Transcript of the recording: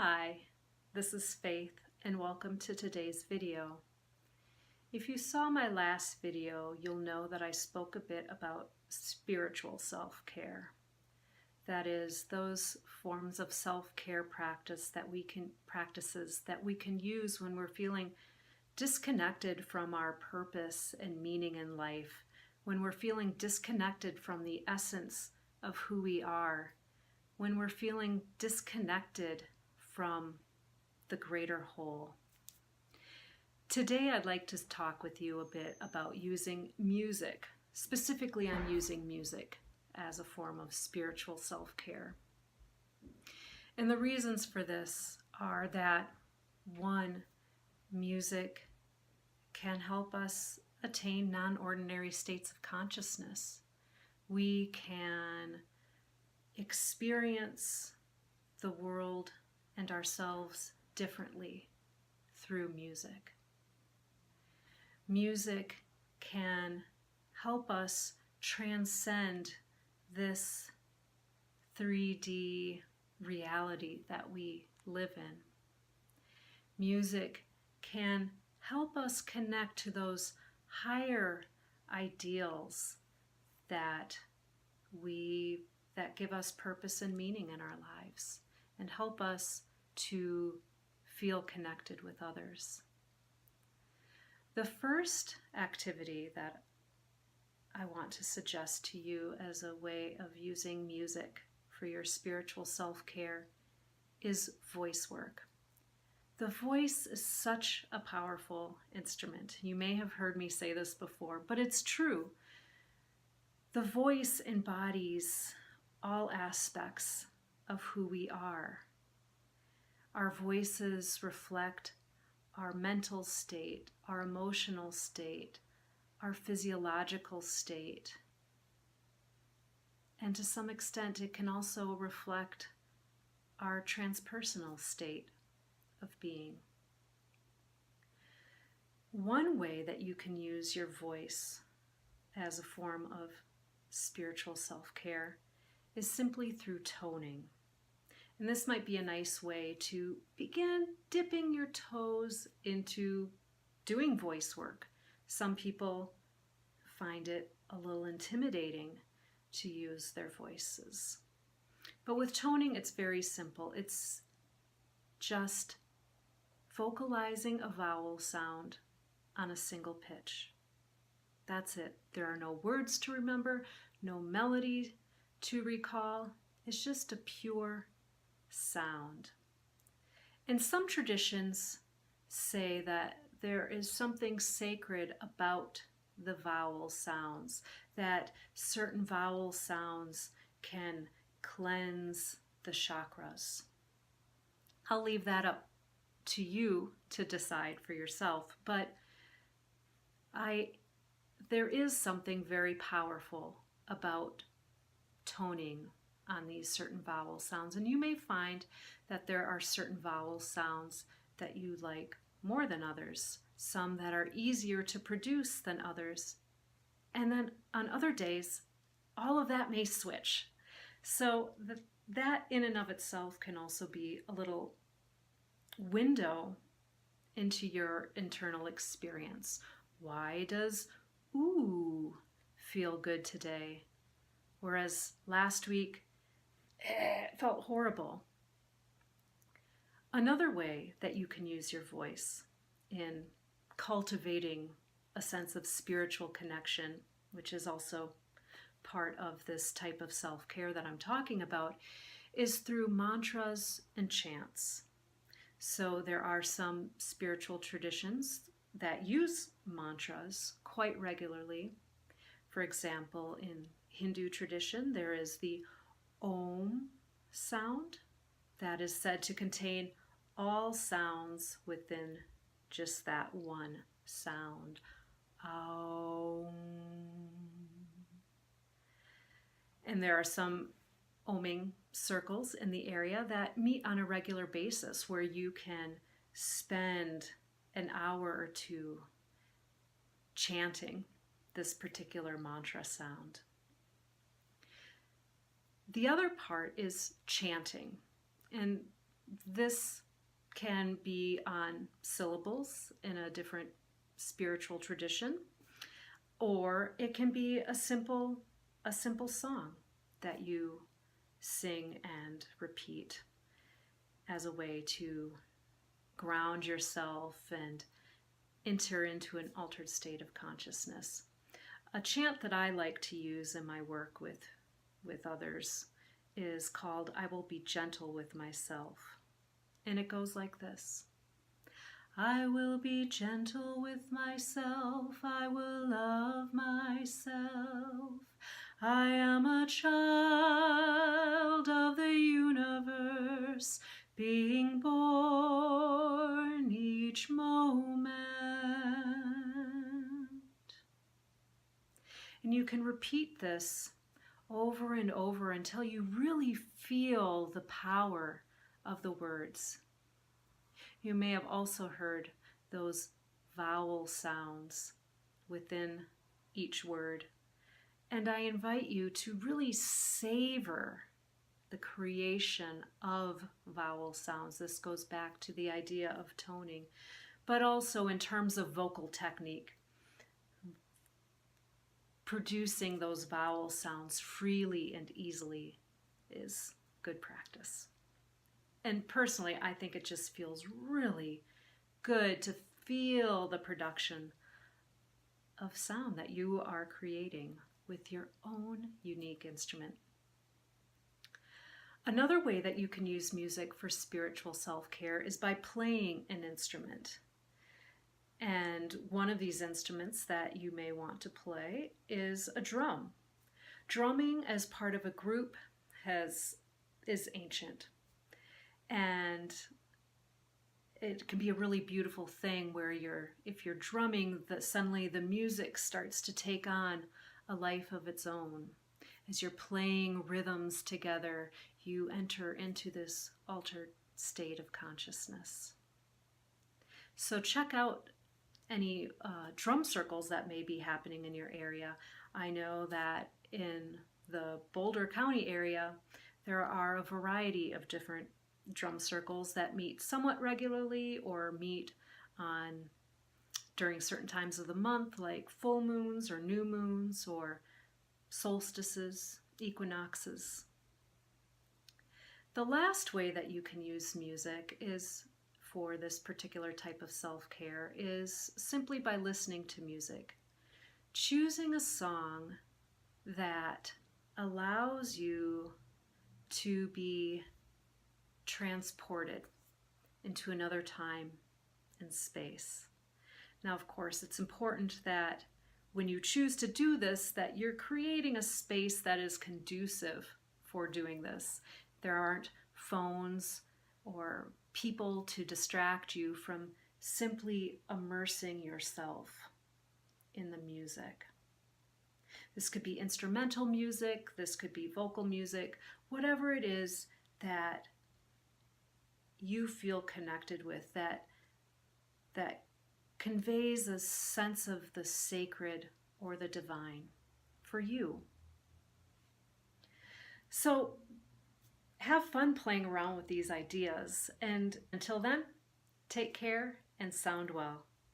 Hi, this is Faith and welcome to today's video. If you saw my last video, you'll know that I spoke a bit about spiritual self-care. That is, those forms of self-care practices that we can use when we're feeling disconnected from our purpose and meaning in life, when we're feeling disconnected from the essence of who we are, when we're feeling disconnected from the greater whole. Today I'd like to talk with you a bit about using music, specifically on using music as a form of spiritual self-care. And the reasons for this are that, one, music can help us attain non-ordinary states of consciousness. We can experience the world and ourselves differently through music. Music can help us transcend this 3D reality that we live in. Music can help us connect to those higher ideals that give us purpose and meaning in our lives and help us to feel connected with others. The first activity that I want to suggest to you as a way of using music for your spiritual self-care is voice work. The voice is such a powerful instrument. You may have heard me say this before, but it's true. The voice embodies all aspects of who we are. Our voices reflect our mental state, our emotional state, our physiological state. And to some extent, it can also reflect our transpersonal state of being. One way that you can use your voice as a form of spiritual self-care is simply through toning. And this might be a nice way to begin dipping your toes into doing voice work. Some people find it a little intimidating to use their voices. But with toning, it's very simple. It's just vocalizing a vowel sound on a single pitch. That's it. There are no words to remember, no melody to recall. It's just a pure sound. And some traditions say that there is something sacred about the vowel sounds, that certain vowel sounds can cleanse the chakras. I'll leave that up to you to decide for yourself, but there is something very powerful about toning on these certain vowel sounds, and you may find that there are certain vowel sounds that you like more than others, some that are easier to produce than others, and then on other days all of that may switch. So that in and of itself can also be a little window into your internal experience. Why does ooh feel good today, whereas last week it felt horrible? Another way that you can use your voice in cultivating a sense of spiritual connection, which is also part of this type of self-care that I'm talking about, is through mantras and chants. So there are some spiritual traditions that use mantras quite regularly. For example, in Hindu tradition, there is the Om sound that is said to contain all sounds within just that one sound. Om. And there are some oming circles in the area that meet on a regular basis where you can spend an hour or two chanting this particular mantra sound. The other part is chanting. And This can be on syllables in a different spiritual tradition, or it can be a simple song that you sing and repeat as a way to ground yourself and enter into an altered state of consciousness. A chant that I like to use in my work with others is called "I Will Be Gentle with Myself." And it goes like this. I will be gentle with myself, I will love myself. I am a child of the universe, being born each moment. And you can repeat this over and over until you really feel the power of the words. You may have also heard those vowel sounds within each word. And I invite you to really savor the creation of vowel sounds. This goes back to the idea of toning, but also in terms of vocal technique. Producing those vowel sounds freely and easily is good practice. And personally, I think it just feels really good to feel the production of sound that you are creating with your own unique instrument. Another way that you can use music for spiritual self-care is by playing an instrument. And one of these instruments that you may want to play is a drum. Drumming as part of a group is ancient. And it can be a really beautiful thing where if you're drumming, suddenly the music starts to take on a life of its own. As you're playing rhythms together, you enter into this altered state of consciousness. So check out any drum circles that may be happening in your area. I know that in the Boulder County area, there are a variety of different drum circles that meet somewhat regularly or meet during certain times of the month, like full moons or new moons or solstices, equinoxes. The last way that you can use music is for this particular type of self-care is simply by listening to music. Choosing a song that allows you to be transported into another time and space. Now, of course, it's important that when you choose to do this, that you're creating a space that is conducive for doing this. There aren't phones or people to distract you from simply immersing yourself in the music. This could be instrumental music, this could be vocal music, whatever it is that you feel connected with, that conveys a sense of the sacred or the divine for you. So have fun playing around with these ideas, and until then, take care and sound well.